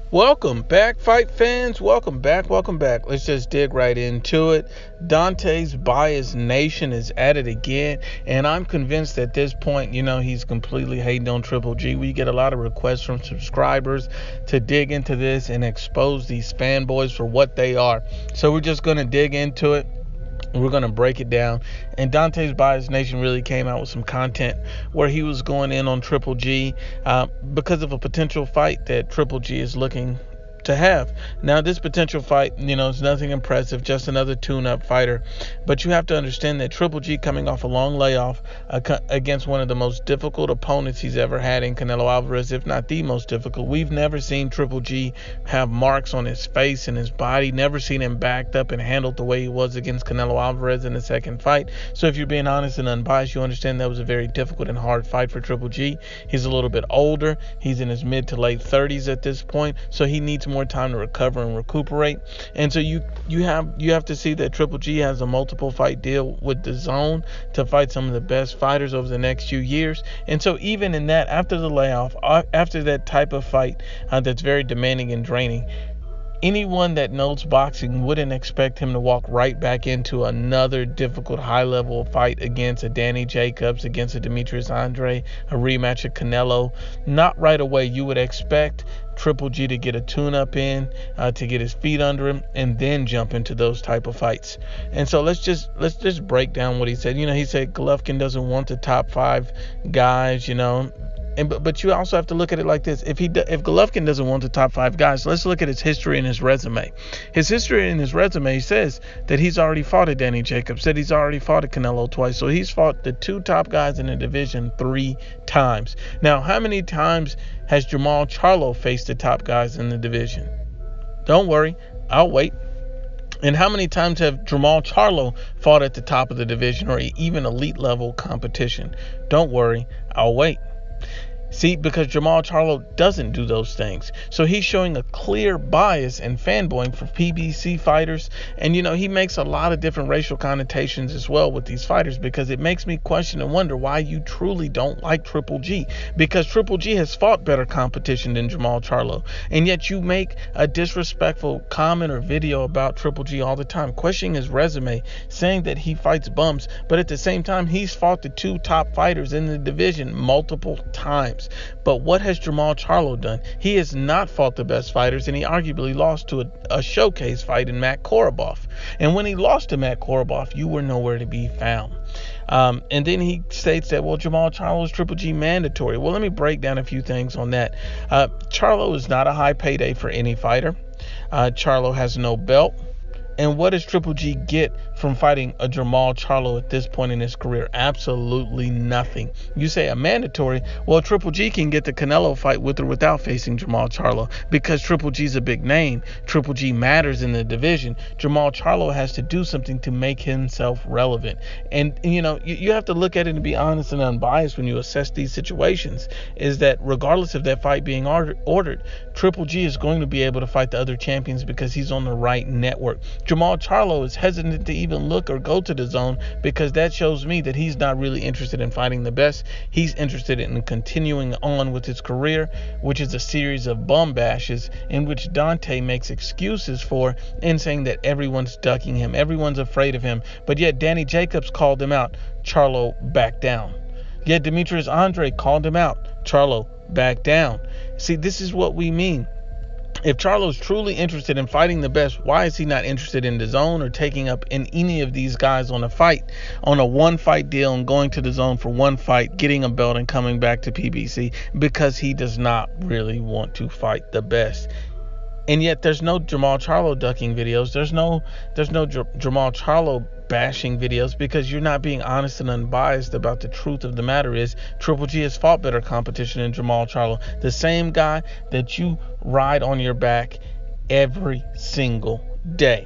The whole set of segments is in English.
Welcome back, fight fans. Welcome back. Let's just dig right into it. Dante's Biased Nation is at it again, and I'm convinced at this point, he's completely hating on Triple G. We get a lot of requests from subscribers to dig into this and expose these fanboys for what they are. So we're just going to dig into it. We're going to break it down. And Dante's Biased Nation really came out with some content where he was going in on Triple G because of a potential fight that Triple G is looking to have. Now, this potential fight, is nothing impressive, just another tune-up fighter. But you have to understand that Triple G, coming off a long layoff against one of the most difficult opponents he's ever had in Canelo Alvarez, if not the most difficult. We've never seen Triple G have marks on his face and his body, never seen him backed up and handled the way he was against Canelo Alvarez in the second fight. So if you're being honest and unbiased, you understand that was a very difficult and hard fight for Triple G. He's a little bit older. He's in his mid to late 30s at this point, so he needs more time to recover and recuperate. And so you have to see that Triple G has a multiple fight deal with the Zone to fight some of the best fighters over the next few years. And so even in that, after the layoff, after that type of fight that's very demanding and draining, anyone that knows boxing wouldn't expect him to walk right back into another difficult high-level fight against a Danny Jacobs, against a Demetrius Andre, a rematch of Canelo. Not right away. You would expect Triple G to get a tune-up in, to get his feet under him, and then jump into those type of fights. And so let's just break down what he said. He said Golovkin doesn't want the top 5 guys, But you also have to look at it like this. If Golovkin doesn't want the top 5 guys, let's look at his history and his resume. His history and his resume says that he's already fought at Danny Jacobs, that he's already fought at Canelo twice. So he's fought the 2 top guys in the division 3 times. Now, how many times has Jamal Charlo faced the top guys in the division? Don't worry, I'll wait. And how many times have Jamal Charlo fought at the top of the division or even elite level competition? Don't worry, I'll wait. See, because Jamal Charlo doesn't do those things. So he's showing a clear bias and fanboying for PBC fighters. And, he makes a lot of different racial connotations as well with these fighters, because it makes me question and wonder why you truly don't like Triple G. Because Triple G has fought better competition than Jamal Charlo. And yet you make a disrespectful comment or video about Triple G all the time, questioning his resume, saying that he fights bums. But at the same time, he's fought the 2 top fighters in the division multiple times. But what has Jamal Charlo done? He has not fought the best fighters, and he arguably lost to a showcase fight in Matt Korobov. And when he lost to Matt Korobov, you were nowhere to be found. And then he states that, Jamal Charlo is Triple G mandatory. Well, let me break down a few things on that. Charlo is not a high payday for any fighter. Charlo has no belt. And what does Triple G get from fighting a Jamal Charlo at this point in his career? Absolutely nothing. You say a mandatory. Well, Triple G can get the Canelo fight with or without facing Jamal Charlo, because Triple G's a big name. Triple G matters in the division. Jamal Charlo has to do something to make himself relevant. And, you have to look at it and be honest and unbiased when you assess these situations, is that regardless of that fight being ordered, Triple G is going to be able to fight the other champions because he's on the right network. Jamal Charlo is hesitant to even look or go to the Zone, because that shows me that he's not really interested in fighting the best. He's interested in continuing on with his career, which is a series of bum bashes in which Dante makes excuses for, and saying that everyone's ducking him, everyone's afraid of him. But yet Danny Jacobs called him out, Charlo backed down. Yet Demetrius Andre called him out, Charlo backed down. See, this is what we mean. If Charlo's truly interested in fighting the best, why is he not interested in the Zone or taking up in any of these guys on a 1 fight deal and going to the Zone for 1 fight, getting a belt and coming back to PBC? Because he does not really want to fight the best. And yet there's no Jamal Charlo ducking videos. There's no Jamal Charlo bashing videos, because you're not being honest and unbiased about the truth of the matter is Triple G has fought better competition than Jamal Charlo, the same guy that you ride on your back every single day.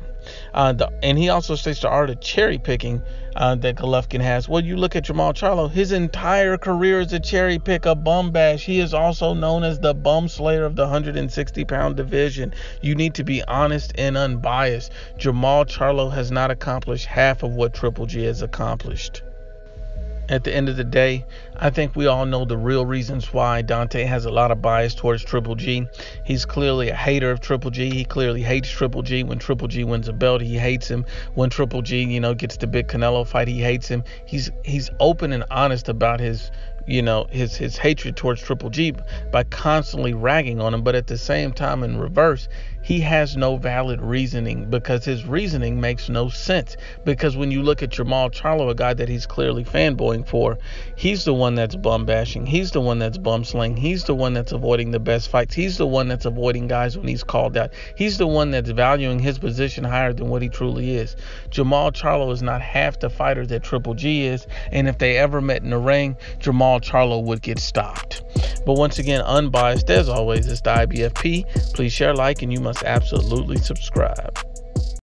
And he also states the art of cherry picking that Golovkin has. Well, you look at Jamal Charlo, his entire career is a cherry pick, a bum bash. He is also known as the bum slayer of the 160-pound division. You need to be honest and unbiased. Jamal Charlo has not accomplished half of what Triple G has accomplished. At the end of the day, I think we all know the real reasons why Dante has a lot of bias towards Triple G. He's clearly a hater of Triple G. He clearly hates Triple G. When Triple G wins a belt, he hates him. When Triple G, gets the big Canelo fight, he hates him. He's open and honest about his hatred towards Triple G by constantly ragging on him. But at the same time, in reverse, he has no valid reasoning, because his reasoning makes no sense. Because when you look at Charlo, a guy that he's clearly fanboying for, he's the one that's bum bashing. He's the one that's bum slaying. He's the one that's avoiding the best fights. He's the one that's avoiding guys when he's called out. He's the one that's valuing his position higher than what he truly is. Charlo is not half the fighter that Triple G is, and if they ever met in the ring, Charlo would get stopped. But once again, unbiased as always, it's the IBFP. Please share, like, and you must absolutely subscribe.